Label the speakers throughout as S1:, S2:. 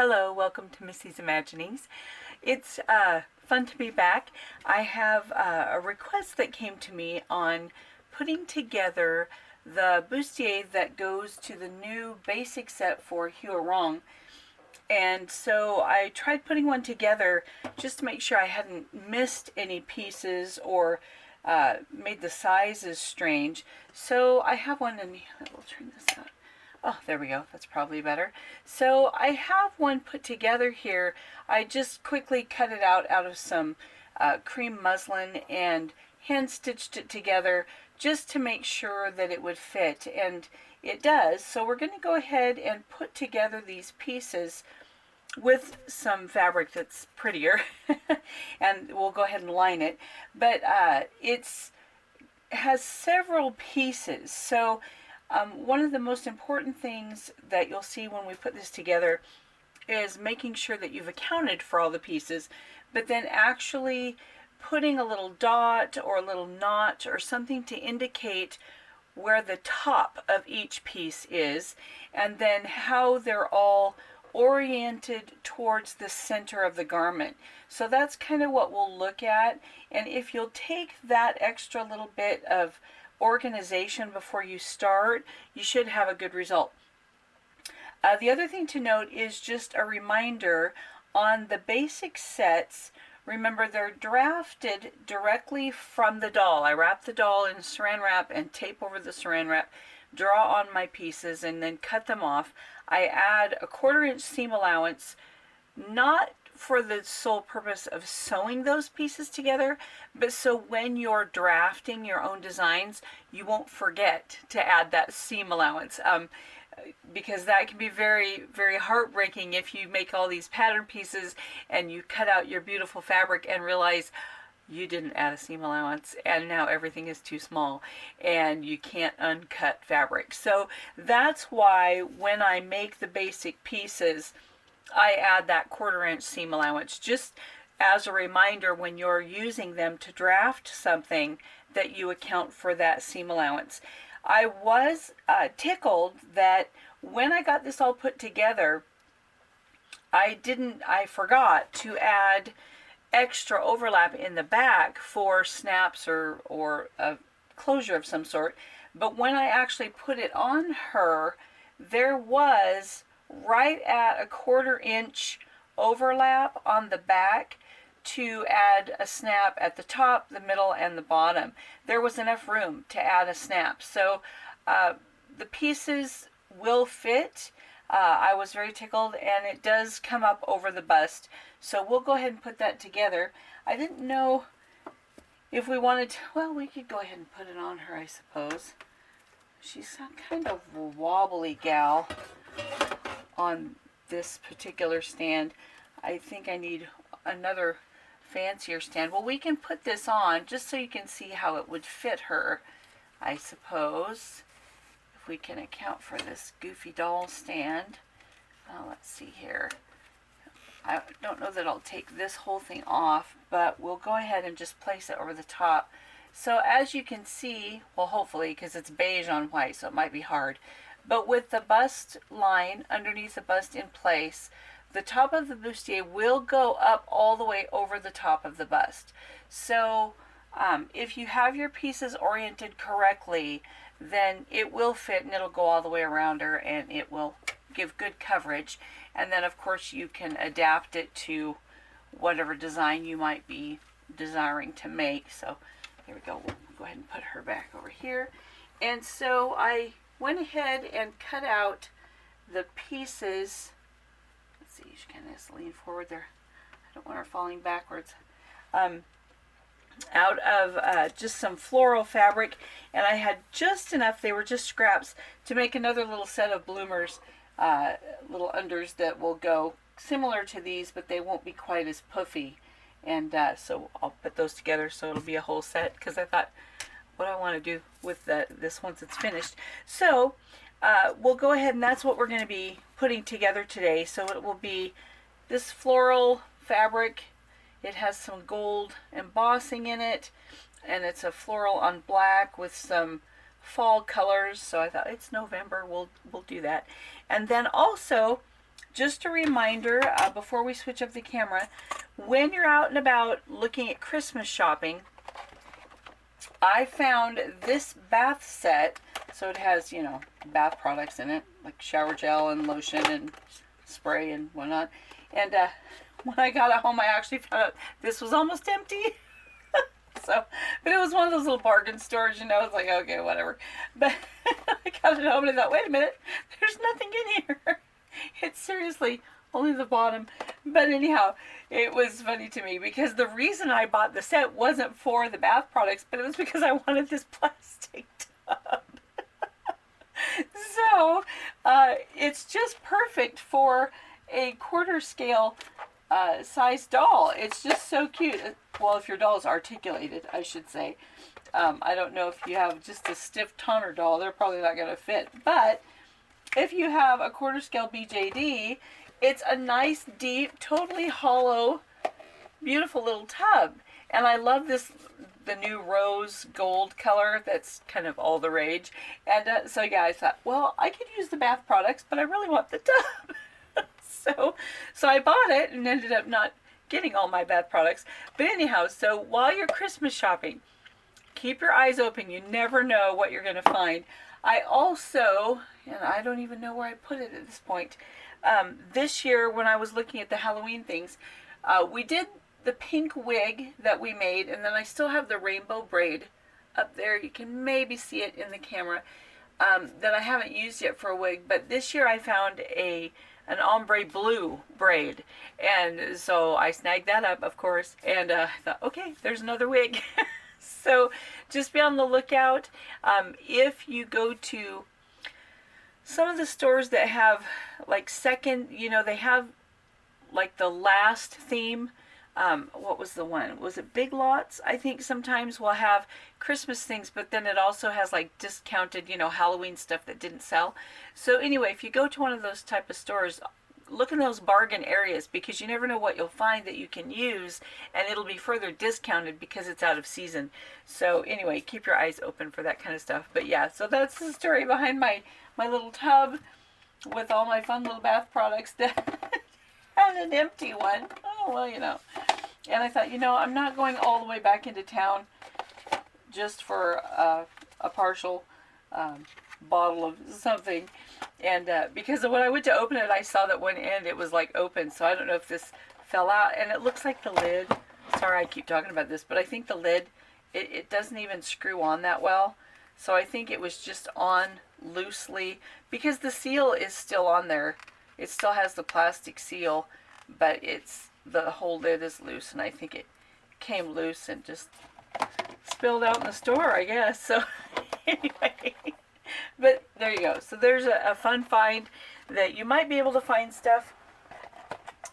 S1: Hello, welcome to Missy's Imaginings. It's fun to be back. I have a request that came to me on putting together the bustier that goes to the new basic set for HuaRong. And so I tried putting one together just to make sure I hadn't missed any pieces or made the sizes strange. So I have one, and we'll turn this up. Oh, there we go. That's probably better. So I have one put together here. I just quickly cut it out of some cream muslin and hand stitched it together just to make sure that it would fit, and it does. So we're going to go ahead and put together these pieces with some fabric that's prettier and we'll go ahead and line it, but it's has several pieces. So one of the most important things that you'll see when we put this together is making sure that you've accounted for all the pieces, but then actually putting a little dot or a little knot or something to indicate where the top of each piece is, and then how they're all oriented towards the center of the garment. So that's kind of what we'll look at, and if you'll take that extra little bit of organization before you start, you should have a good result. The other thing to note is just a reminder on the basic sets. Remember, they're drafted directly from the doll. I wrap the doll in saran wrap and tape over the saran wrap, draw on my pieces, and then cut them off. I add a 1/4 inch seam allowance, not for the sole purpose of sewing those pieces together, but so when you're drafting your own designs, you won't forget to add that seam allowance. Because that can be very, very heartbreaking if you make all these pattern pieces and you cut out your beautiful fabric and realize you didn't add a seam allowance and now everything is too small and you can't uncut fabric. So that's why when I make the basic pieces, I add that 1/4 inch seam allowance, just as a reminder when you're using them to draft something that you account for that seam allowance. I was tickled that when I got this all put together, I forgot to add extra overlap in the back for snaps or a closure of some sort. But when I actually put it on her, there was right at a 1/4 inch overlap on the back to add a snap at the top, the middle, and the bottom. There was enough room to add a snap. So the pieces will fit. I was very tickled, and it does come up over the bust. So we'll go ahead and put that together. I didn't know if we wanted to, well, we could go ahead and put it on her, I suppose. She's kind of a wobbly gal on this particular stand. I think I need another fancier stand. Well, we can put this on just so you can see how it would fit her, I suppose, if we can account for this goofy doll stand. Let's see here. I don't know that I'll take this whole thing off, but we'll go ahead and just place it over the top. So as you can see, well, hopefully, because it's beige on white, so it might be hard, but with the bust line underneath the bust in place, the top of the bustier will go up all the way over the top of the bust. So if you have your pieces oriented correctly, then it will fit and it'll go all the way around her and it will give good coverage. And then of course you can adapt it to whatever design you might be desiring to make. So here we go. We'll go ahead and put her back over here. And so I went ahead and cut out the pieces. Let's see, she kind of has to lean forward there. I don't want her falling backwards. Out of just some floral fabric, and I had just enough, they were just scraps, to make another little set of bloomers, little unders that will go similar to these, but they won't be quite as puffy. And so I'll put those together so it'll be a whole set, because I thought, what do I want to do with this once it's finished? So we'll go ahead, and that's what we're going to be putting together today. So it will be this floral fabric. It has some gold embossing in it, and it's a floral on black with some fall colors. So I thought, it's November, we'll do that. And then also just a reminder before we switch up the camera, when you're out and about looking at Christmas shopping, I found this bath set. So it has, you know, bath products in it, like shower gel and lotion and spray and whatnot. And when I got it home, I actually found out this was almost empty. So, but it was one of those little bargain stores, you know. It's like, okay, whatever. But I got it home and I thought, wait a minute, there's nothing in here. It's seriously only the bottom. But anyhow, it was funny to me because the reason I bought the set wasn't for the bath products, but it was because I wanted this plastic tub. So it's just perfect for a quarter scale size doll. It's just so cute. Well, if your doll is articulated, I should say. I don't know if you have just a stiff toner doll, they're probably not going to fit. But if you have a quarter scale BJD, it's a nice, deep, totally hollow, beautiful little tub. And I love this, the new rose gold color that's kind of all the rage. And so yeah, I thought, well, I could use the bath products, but I really want the tub. So I bought it and ended up not getting all my bath products. But anyhow, so while you're Christmas shopping, keep your eyes open. You never know what you're going to find. I also, and I don't even know where I put it at this point, this year when I was looking at the Halloween things, we did the pink wig that we made, and then I still have the rainbow braid up there. You can maybe see it in the camera, that I haven't used yet for a wig. But this year I found an ombre blue braid, and so I snagged that up, of course, and I thought, okay, there's another wig. So just be on the lookout. If you go to some of the stores that have like second, you know, they have like the last theme. What was the one? Was it Big Lots? I think sometimes will have Christmas things, but then it also has like discounted, you know, Halloween stuff that didn't sell. So anyway, if you go to one of those type of stores, look in those bargain areas, because you never know what you'll find that you can use, and it'll be further discounted because it's out of season. So anyway, keep your eyes open for that kind of stuff. But yeah, so that's the story behind my little tub with all my fun little bath products that and an empty one. Oh, well, you know. And I thought, you know, I'm not going all the way back into town just for a partial bottle of something. And because when I went to open it, I saw that one end, it was like open. So I don't know if this fell out. And it looks like the lid, sorry I keep talking about this, but I think the lid, it doesn't even screw on that well. So I think it was just on loosely, because the seal is still on there. It still has the plastic seal, but it's, the whole lid is loose, and I think it came loose and just spilled out in the store, I guess. So anyway, but there you go. So there's a fun find that you might be able to find stuff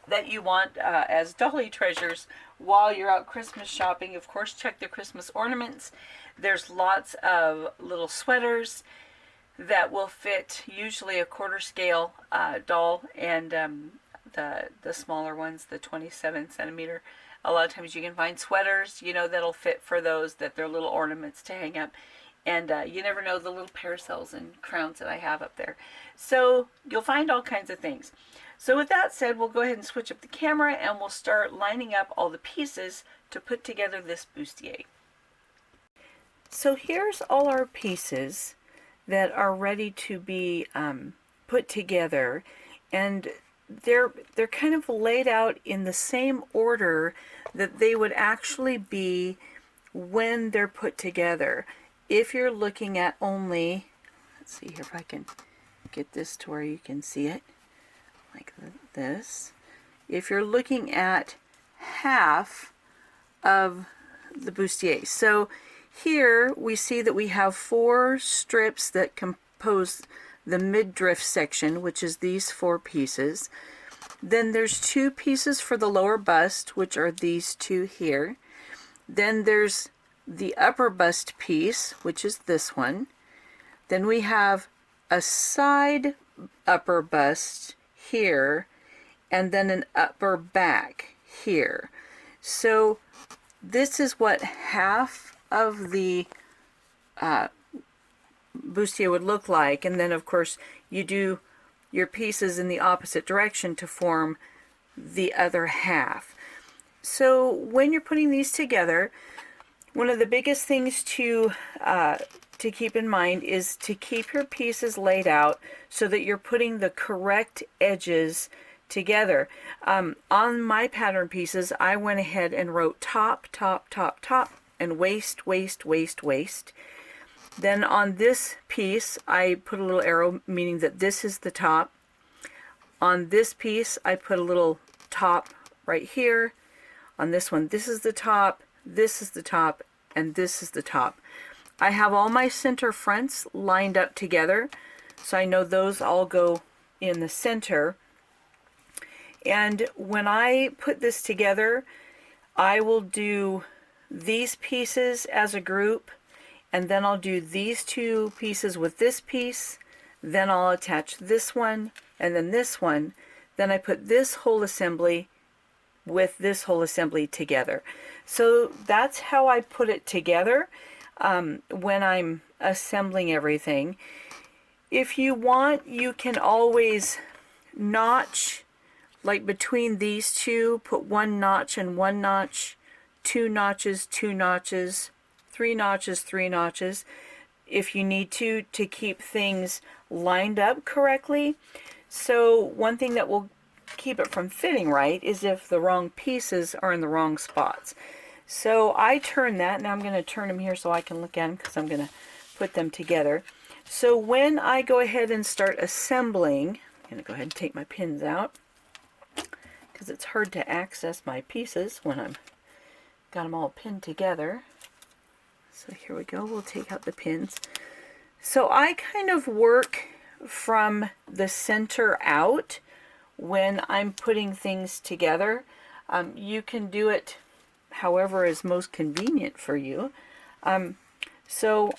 S1: that you want as dolly treasures while you're out Christmas shopping. Of course, check the Christmas ornaments. There's lots of little sweaters that will fit usually a quarter scale doll, and the smaller ones, the 27 centimeter. A lot of times you can find sweaters, you know, that'll fit for those, that they're little ornaments to hang up. And you never know the little parasols and crowns that I have up there. So you'll find all kinds of things. So with that said, we'll go ahead and switch up the camera and we'll start lining up all the pieces to put together this bustier. So here's all our pieces that are ready to be put together, and they're kind of laid out in the same order that they would actually be when they're put together. If you're looking at only, let's see here if I can get this to where you can see it like this. If you're looking at half of the bustier, so here we see that we have 4 strips that compose the midriff section, which is these 4 pieces. Then there's 2 pieces for the lower bust, which are these 2 here. Then there's the upper bust piece, which is this one. Then we have a side upper bust here, and then an upper back here. So this is what half of the bustier would look like. And then of course you do your pieces in the opposite direction to form the other half. So when you're putting these together, one of the biggest things to keep in mind is to keep your pieces laid out so that you're putting the correct edges together. On my pattern pieces, I went ahead and wrote top, top, top, top, and waist, waist, waist, waist. Then on this piece, I put a little arrow, meaning that this is the top. On this piece, I put a little top right here. On this one, this is the top, this is the top, and this is the top. I have all my center fronts lined up together, so I know those all go in the center. And when I put this together, I will do these pieces as a group, and then I'll do these two pieces with this piece, then I'll attach this one, and then this one. Then I put this whole assembly with this whole assembly together. So that's how I put it together when I'm assembling everything. If you want, you can always notch, like between these two, put one notch and one notch, two notches, two notches, three notches, three notches, if you need to keep things lined up correctly. So one thing that will keep it from fitting right is if the wrong pieces are in the wrong spots. So I turn that, and I'm going to turn them here so I can look at them because I'm going to put them together. So when I go ahead and start assembling, I'm going to go ahead and take my pins out because it's hard to access my pieces when I've got them all pinned together. So here we go, we'll take out the pins. So I kind of work from the center out when I'm putting things together. You can do it however is most convenient for you. So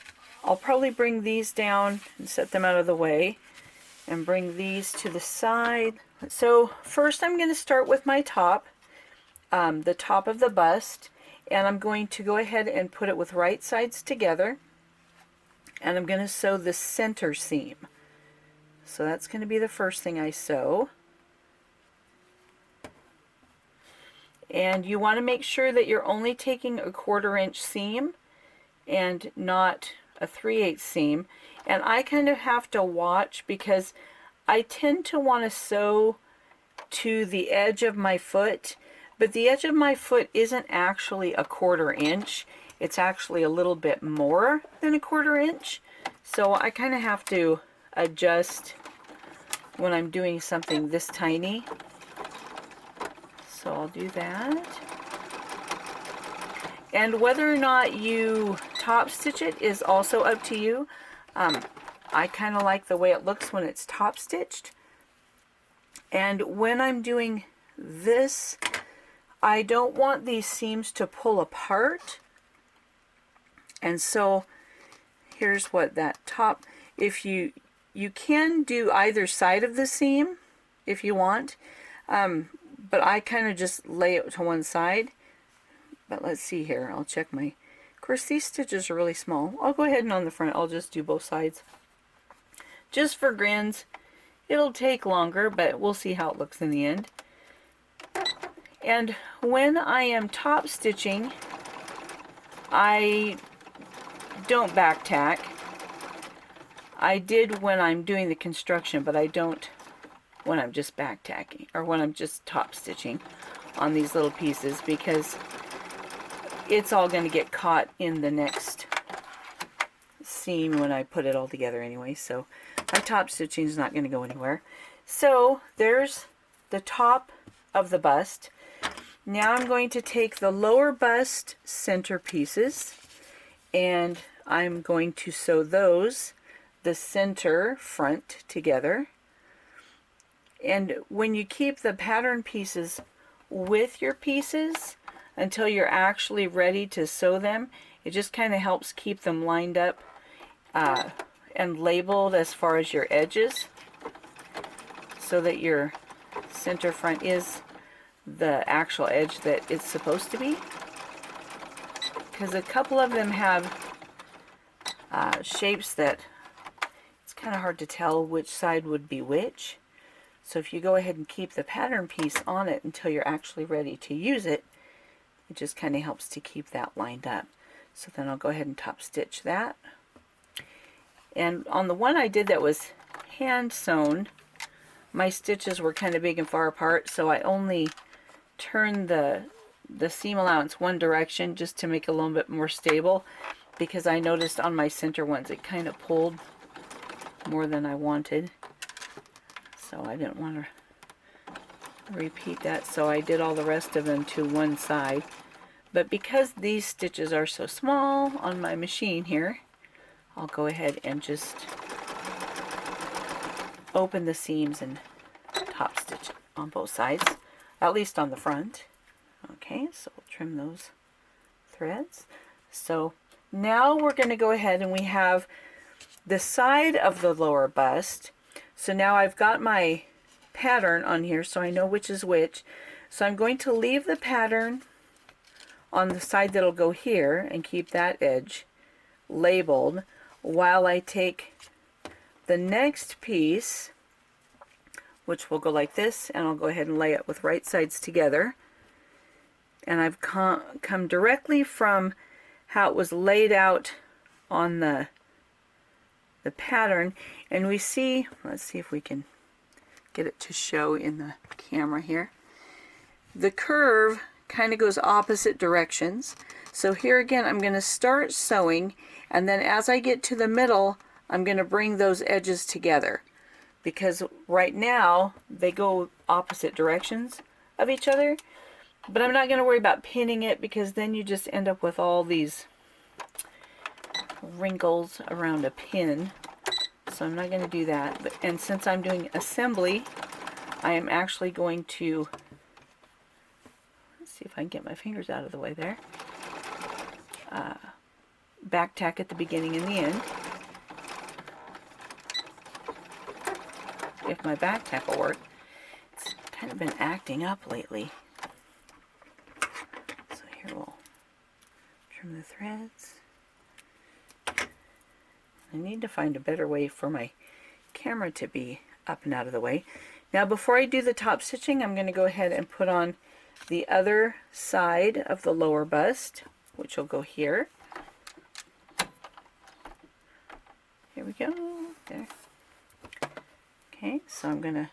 S1: I'll probably bring these down and set them out of the way and bring these to the side. So first I'm going to start with my top, the top of the bust, and I'm going to go ahead and put it with right sides together, and I'm going to sew the center seam. So that's going to be the first thing I sew. And you want to make sure that you're only taking a 1/4 inch seam and not a 3/8 seam. And I kind of have to watch because I tend to want to sew to the edge of my foot, but the edge of my foot isn't actually a 1/4 inch. It's actually a little bit more than a 1/4 inch. So I kind of have to adjust when I'm doing something this tiny. So I'll do that. And whether or not you top stitch it is also up to you. I kind of like the way it looks when it's top stitched. And when I'm doing this, I don't want these seams to pull apart. And so here's what that top, if you can do either side of the seam if you want, but I kind of just lay it to one side. But let's see here, I'll check my, of course these stitches are really small. I'll go ahead and on the front I'll just do both sides. Just for grins. It'll take longer, but we'll see how it looks in the end. And when I am top stitching, I don't back tack. I did when I'm doing the construction, but I don't when I'm just back tacking or when I'm just top stitching on these little pieces, because it's all going to get caught in the next seam when I put it all together anyway. So my top stitching is not going to go anywhere. So there's the top of the bust. Now I'm going to take the lower bust center pieces and I'm going to sew those, the center front together. And when you keep the pattern pieces with your pieces until you're actually ready to sew them, it just kind of helps keep them lined up and labeled as far as your edges, so that your center front is the actual edge that it's supposed to be. Because a couple of them have shapes that it's kind of hard to tell which side would be which. So if you go ahead and keep the pattern piece on it until you're actually ready to use it, it just kind of helps to keep that lined up. So then I'll go ahead and top stitch that. And on the one I did that was hand sewn, my stitches were kind of big and far apart, so I only turned the seam allowance one direction just to make it a little bit more stable, because I noticed on my center ones it kind of pulled more than I wanted. So I didn't want to repeat that, so I did all the rest of them to one side. But because these stitches are so small on my machine here, I'll go ahead and just open the seams and top stitch on both sides, at least on the front. Okay, so we'll trim those threads. So now we're going to go ahead and we have the side of the lower bust. So now I've got my pattern on here, so I know which is which. So I'm going to leave the pattern on the side that'll go here and keep that edge labeled while I take the next piece, which will go like this, and I'll go ahead and lay it with right sides together. And I've come directly from how it was laid out on the pattern, and we see, let's see if we can get it to show in the camera here. The curve kind of goes opposite directions. So here again I'm going to start sewing, and then as I get to the middle I'm going to bring those edges together, because right now they go opposite directions of each other. But I'm not going to worry about pinning it, because then you just end up with all these wrinkles around a pin. So I'm not going to do that. And since I'm doing assembly, I am actually going to, let's see if I can get my fingers out of the way there, back tack at the beginning and the end. If my back tack will work. It's kind of been acting up lately. So here we'll trim the threads. I need to find a better way for my camera to be up and out of the way. Now before I do the top stitching, I'm going to go ahead and put on the other side of the lower bust, which will go here. Here we go. There. Okay, so I'm going to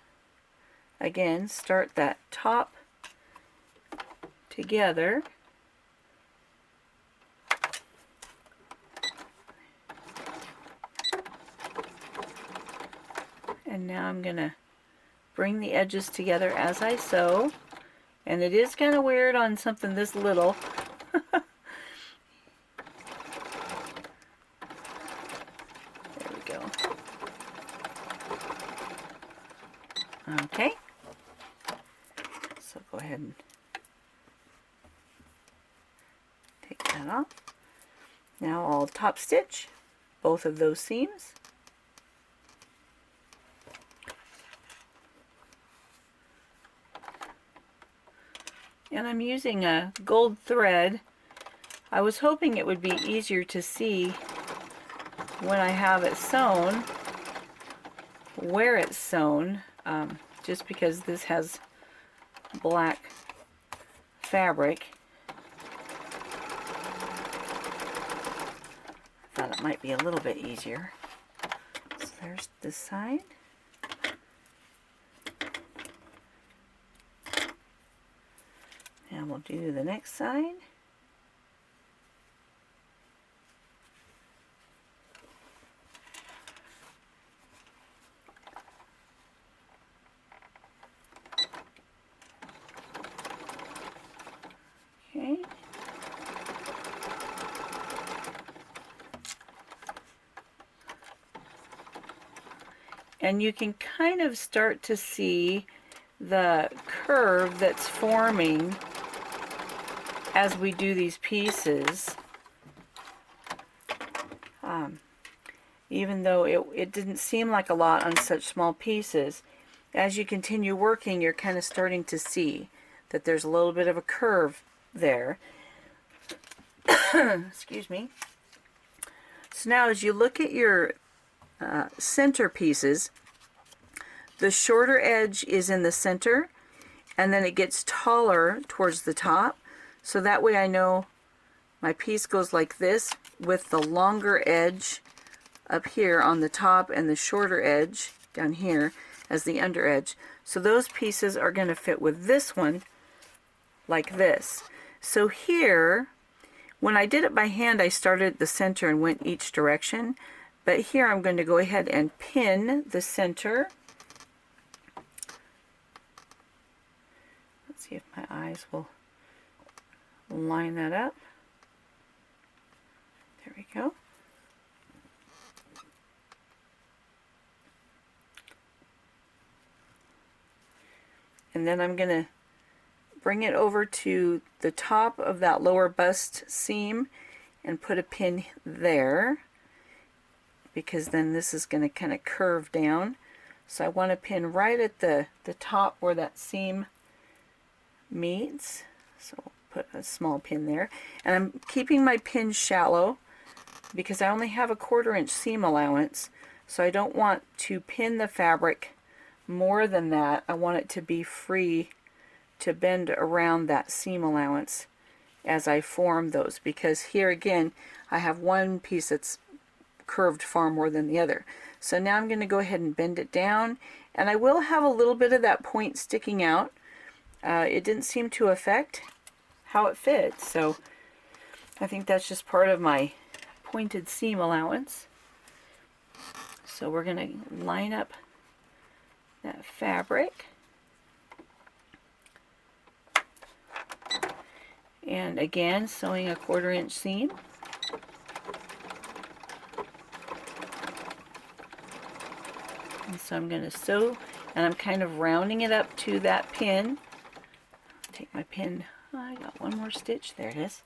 S1: again start that top together. And now I'm going to bring the edges together as I sew. And it is kind of weird on something this little. There we go. Okay. So go ahead and take that off. Now I'll top stitch both of those seams. And I'm using a gold thread. I was hoping it would be easier to see when I have it sewn, where it's sewn, just because this has black fabric. I thought it might be a little bit easier. So there's this side. And we'll do the next side. Okay. And you can kind of start to see the curve that's forming as we do these pieces, even though it didn't seem like a lot on such small pieces, as you continue working, you're kind of starting to see that there's a little bit of a curve there. Excuse me. So now as you look at your center pieces. The shorter edge is in the center, and then it gets taller towards the top. So that way I know my piece goes like this, with the longer edge up here on the top and the shorter edge down here as the under edge. So those pieces are going to fit with this one like this. So here, when I did it by hand, I started at the center and went each direction. But here I'm going to go ahead and pin the center. Let's see if my eyes will line that up. There we go. And then I'm going to bring it over to the top of that lower bust seam and put a pin there, because then this is going to kind of curve down. So I want to pin right at the top where that seam meets. So I'll put a small pin there. And I'm keeping my pin shallow because I only have a 1/4 inch seam allowance. So I don't want to pin the fabric more than that. I want it to be free to bend around that seam allowance as I form those, because here again I have one piece that's curved far more than the other. So now I'm going to go ahead and bend it down, and I will have a little bit of that point sticking out. It didn't seem to affect how it fits, so I think that's just part of my pointed seam allowance. So we're going to line up that fabric, and again sewing a 1/4 inch seam. And so I'm going to sew, and I'm kind of rounding it up to that pin. Take my pin, oh, I got one more stitch, there it is.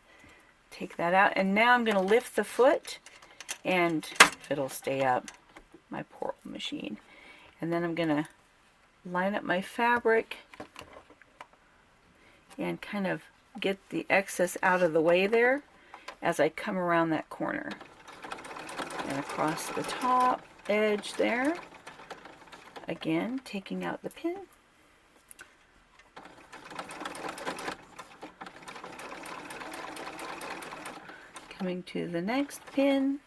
S1: Take that out, and now I'm going to lift the foot, and if it'll stay up, my poor old machine. And then I'm going to line up my fabric and kind of get the excess out of the way there as I come around that corner. And across the top edge there, again taking out the pin. Coming to the next pin.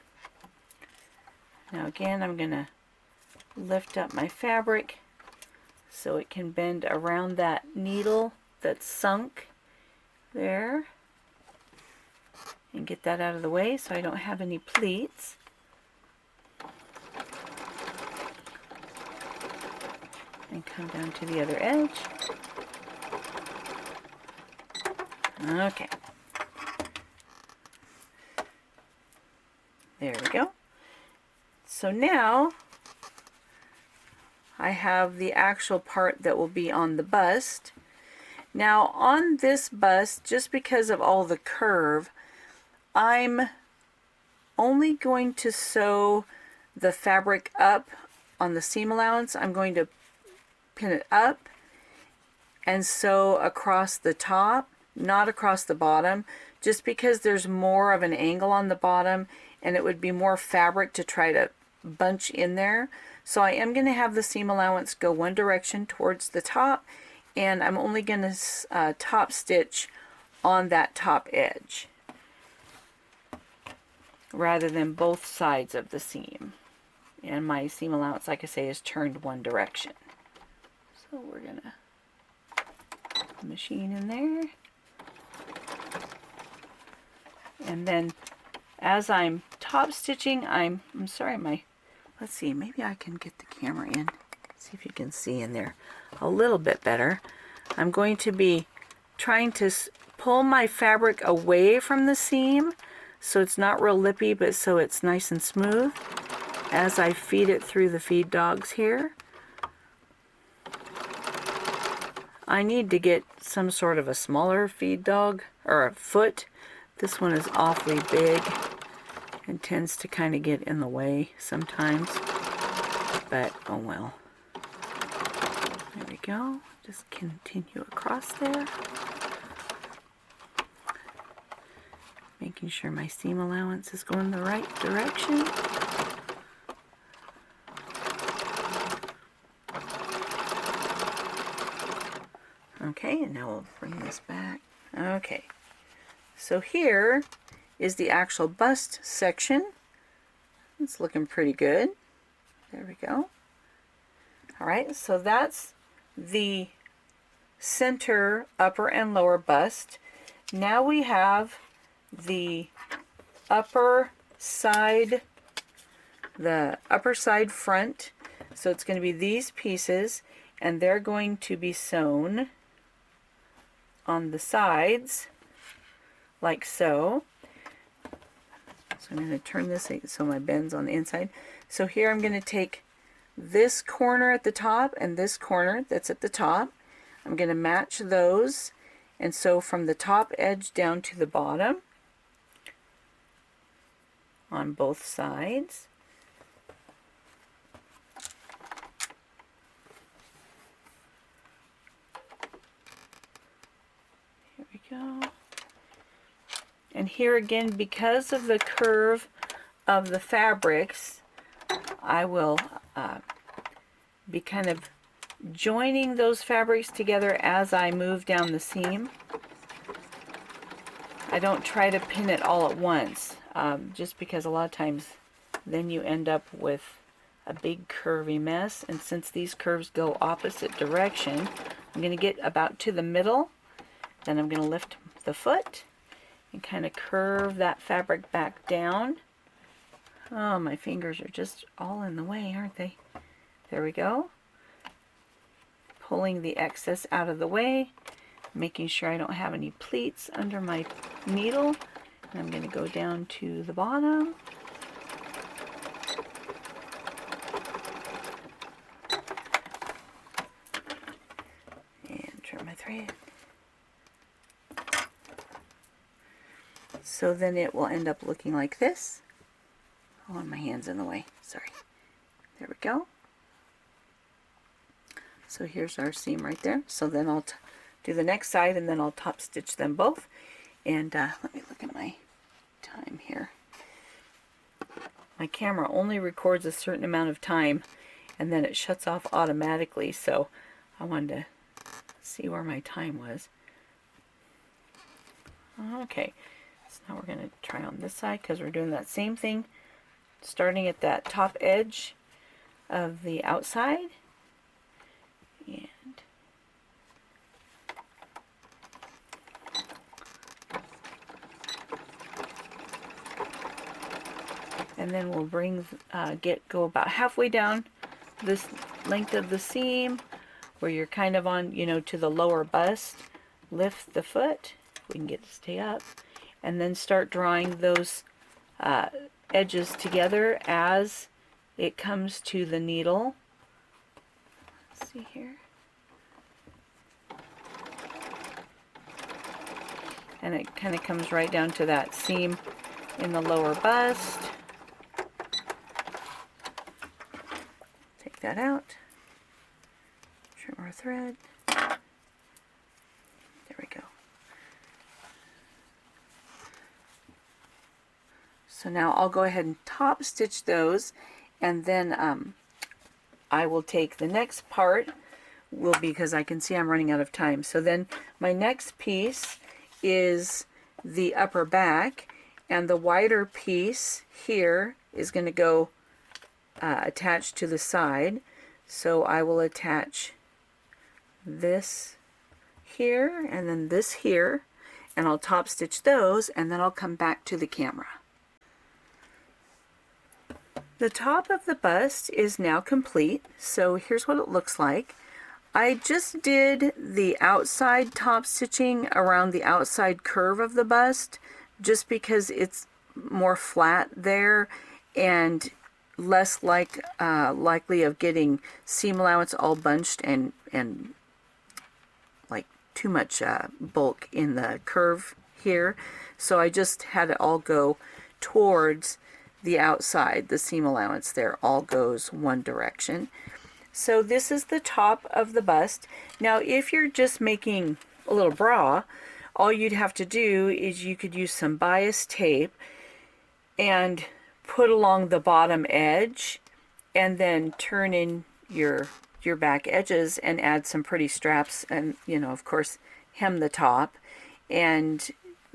S1: Now again I'm going to lift up my fabric so it can bend around that needle that's sunk there, and get that out of the way so I don't have any pleats. And come down to the other edge. Okay. There we go. So now I have the actual part that will be on the bust. Now on this bust, just because of all the curve, I'm only going to sew the fabric up on the seam allowance. I'm going to pin it up and sew across the top, not across the bottom, just because there's more of an angle on the bottom and it would be more fabric to try to bunch in there. So I am going to have the seam allowance go one direction towards the top, and I'm only going to top stitch on that top edge rather than both sides of the seam. And my seam allowance, like I say, is turned one direction. So we're going to put the machine in there. And then as I'm top stitching, I'm sorry, let's see, maybe I can get the camera in. See if you can see in there a little bit better. I'm going to be trying to pull my fabric away from the seam so it's not real lippy, but so it's nice and smooth as I feed it through the feed dogs here. I need to get some sort of a smaller feed dog, or a foot. This one is awfully big and tends to kind of get in the way sometimes, but oh well. There we go. Just continue across there. Making sure my seam allowance is going the right direction. Okay, and now we'll bring this back. Okay, so here is the actual bust section. It's looking pretty good. There we go. All right, so that's the center upper and lower bust. Now we have the upper side front. So it's going to be these pieces, and they're going to be sewn on the sides like so. So I'm going to turn this so my bend's on the inside. So here I'm going to take this corner at the top and this corner that's at the top. I'm going to match those, and so from the top edge down to the bottom on both sides. Here we go. And here again, because of the curve of the fabrics, I will be kind of joining those fabrics together as I move down the seam. I don't try to pin it all at once, just because a lot of times then you end up with a big curvy mess. And since these curves go opposite direction, I'm going to get about to the middle, then I'm going to lift the foot and kind of curve that fabric back down. Oh, my fingers are just all in the way, aren't they? There we go. Pulling the excess out of the way, making sure I don't have any pleats under my needle. And I'm going to go down to the bottom. And trim my thread. So then it will end up looking like this. Oh, and my hand's in the way. Sorry. There we go. So here's our seam right there. So then I'll do the next side, and then I'll top stitch them both. And let me look at my time here. My camera only records a certain amount of time, and then it shuts off automatically. So I wanted to see where my time was. Okay. So now we're going to try on this side, because we're doing that same thing, starting at that top edge of the outside. And then we'll bring, go about halfway down this length of the seam, where you're kind of on, to the lower bust. Lift the foot, if we can get it to stay up, and then start drawing those edges together as it comes to the needle. Let's see here. And it kind of comes right down to that seam in the lower bust. Take that out. Trim our thread. There we go. So now I'll go ahead and top stitch those, and then I will take the next part, because I can see I'm running out of time. So then my next piece is the upper back, and the wider piece here is going to go attached to the side. So I will attach this here and then this here, and I'll top stitch those, and then I'll come back to the camera. The top of the bust is now complete, so here's what it looks like. I just did the outside top stitching around the outside curve of the bust, just because it's more flat there and less likely of getting seam allowance all bunched and like too much bulk in the curve here. So I just had it all go towards the outside. The seam allowance there all goes one direction. So this is the top of the bust. Now if you're just making a little bra, all you'd have to do is you could use some bias tape and put along the bottom edge, and then turn in your your back edges and add some pretty straps, and of course hem the top. And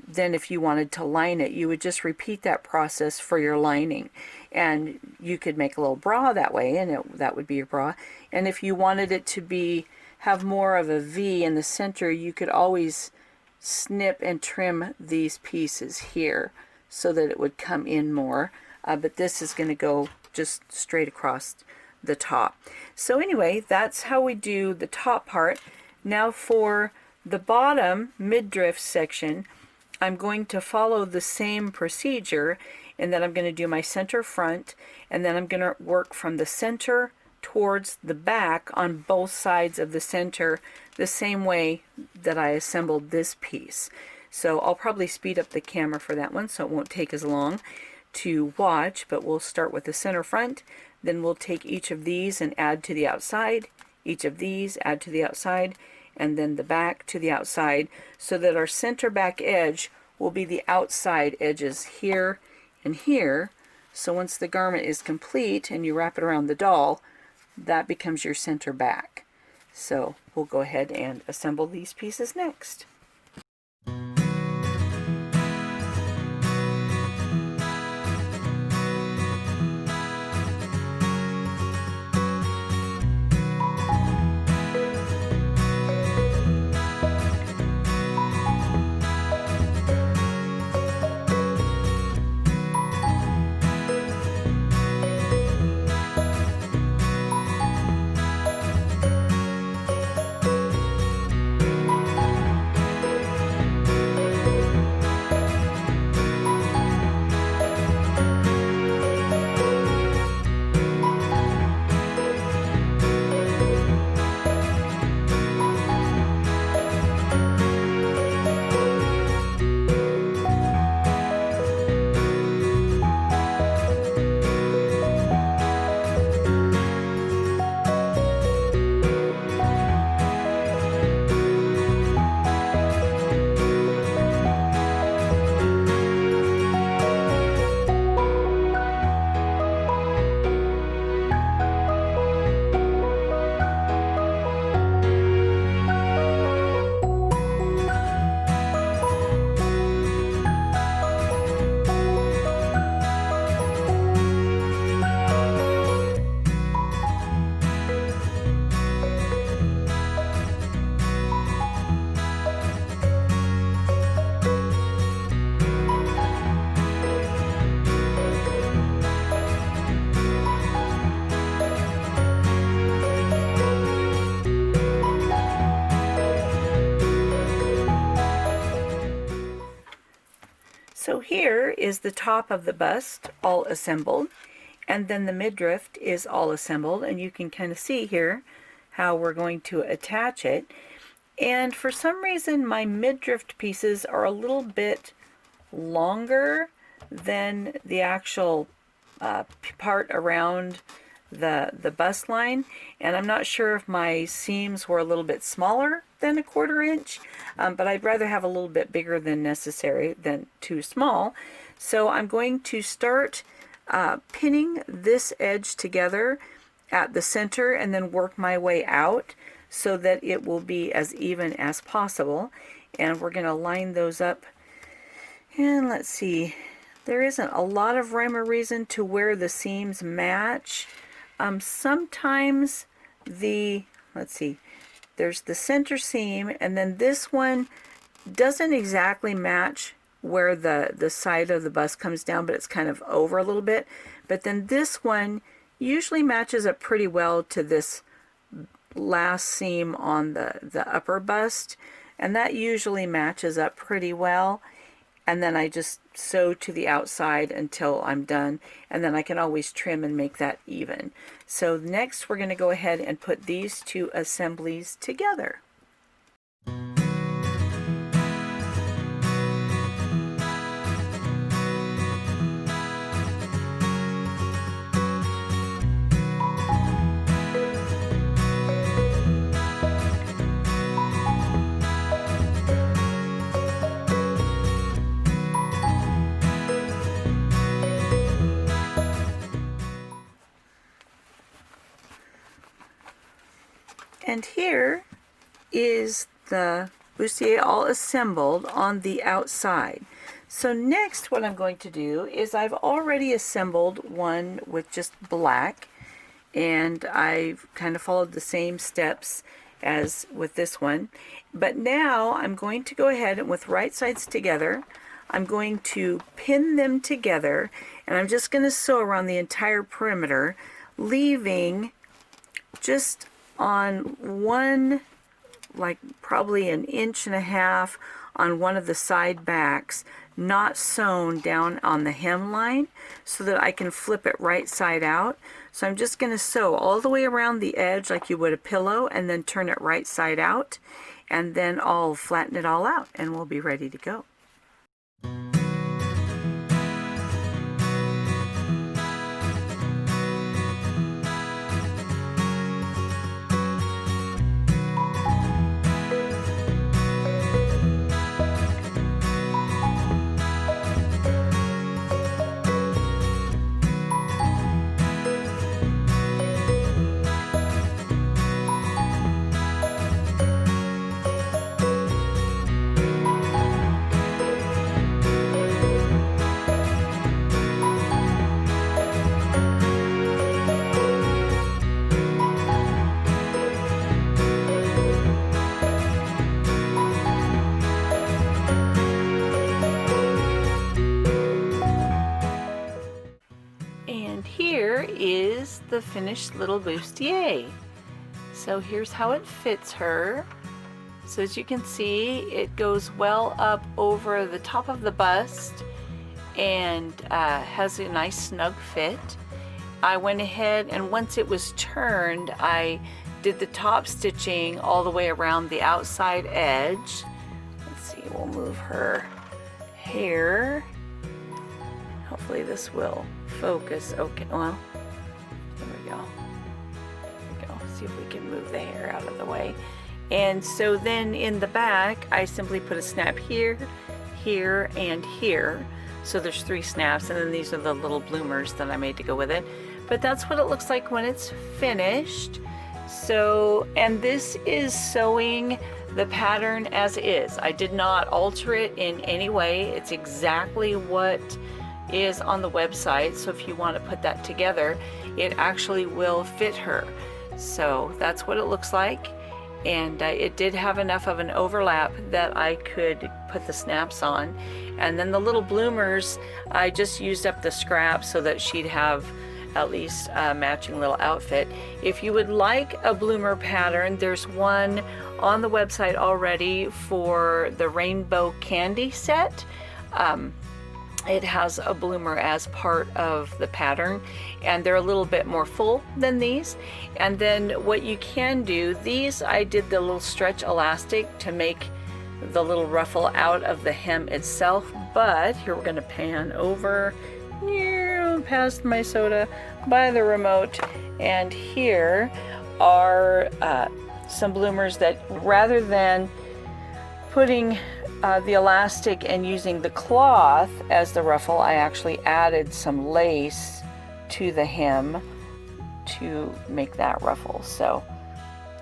S1: then if you wanted to line it, you would just repeat that process for your lining, and you could make a little bra that way, and that would be your bra. And if you wanted it to have more of a V in the center, you could always snip and trim these pieces here so that it would come in more, but this is going to go just straight across the top. So anyway, that's how we do the top part. Now for the bottom midriff section, I'm going to follow the same procedure, and then I'm going to do my center front, and then I'm going to work from the center towards the back on both sides of the center, the same way that I assembled this piece. So I'll probably speed up the camera for that one so it won't take as long to watch, but we'll start with the center front, then we'll take each of these and add to the outside, each of these add to the outside, and then the back to the outside, so that our center back edge will be the outside edges here and here. So once the garment is complete and you wrap it around the doll, that becomes your center back. So we'll go ahead and assemble these pieces next. So here is the top of the bust all assembled, and then the midriff is all assembled, and you can kind of see here how we're going to attach it. And for some reason my midriff pieces are a little bit longer than the actual part around the bust line, and I'm not sure if my seams were a little bit smaller than a 1/4 inch, but I'd rather have a little bit bigger than necessary than too small. So I'm going to start pinning this edge together at the center and then work my way out so that it will be as even as possible. And we're going to line those up, and let's see, there isn't a lot of rhyme or reason to where the seams match. Sometimes let's see, there's the center seam, and then this one doesn't exactly match where the side of the bust comes down, but it's kind of over a little bit. But then this one usually matches up pretty well to this last seam on the upper bust, and that usually matches up pretty well. And then I just sew to the outside until I'm done, and then I can always trim and make that even. So next we're going to go ahead and put these two assemblies together. And here is the bustier all assembled on the outside. So next what I'm going to do is I've already assembled one with just black, and I've kind of followed the same steps as with this one. But now I'm going to go ahead and with right sides together, I'm going to pin them together, and I'm just going to sew around the entire perimeter, leaving just on one, like probably 1.5 inches on one of the side backs, not sewn down on the hemline, so that I can flip it right side out. So I'm just going to sew all the way around the edge like you would a pillow, and then turn it right side out, and then I'll flatten it all out and we'll be ready to go. And here is the finished little bustier. So here's how it fits her. So as you can see, it goes well up over the top of the bust and has a nice snug fit. I went ahead and once it was turned, I did the top stitching all the way around the outside edge. Let's see, we'll move her here. Hopefully this will focus. Okay, well, there we go. There we go. See if we can move the hair out of the way. And so then in the back, I simply put a snap here, here, and here. So there's 3 snaps, and then these are the little bloomers that I made to go with it. But that's what it looks like when it's finished. So, and this is sewing the pattern as is. I did not alter it in any way. It's exactly what is on the website. So if you want to put that together, it actually will fit her. So that's what it looks like. And it did have enough of an overlap that I could put the snaps on. And then the little bloomers, I just used up the scraps so that she'd have at least a matching little outfit. If you would like a bloomer pattern, there's one on the website already for the rainbow candy set. It has a bloomer as part of the pattern, and they're a little bit more full than these. And then what you can do, these I did the little stretch elastic to make the little ruffle out of the hem itself. But here we're going to pan over past my soda by the remote, and here are some bloomers that rather than putting the elastic and using the cloth as the ruffle, I actually added some lace to the hem to make that ruffle. So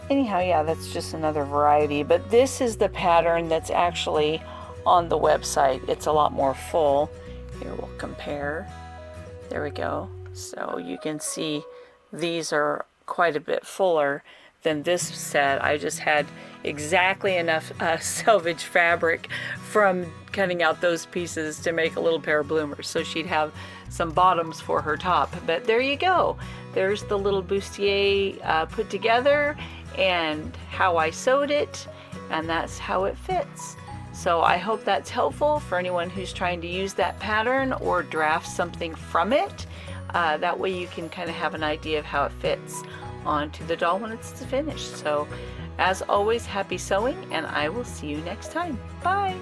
S1: anyhow, yeah, that's just another variety, but this is the pattern that's actually on the website. It's a lot more full. Here we'll compare. There we go. So you can see these are quite a bit fuller than this set. I just had exactly enough selvage fabric from cutting out those pieces to make a little pair of bloomers, so she'd have some bottoms for her top. But there you go. There's the little bustier put together and how I sewed it, and that's how it fits. So I hope that's helpful for anyone who's trying to use that pattern or draft something from it. That way you can kind of have an idea of how it fits onto the doll when it's finished. So as always, happy sewing, and I will see you next time. Bye.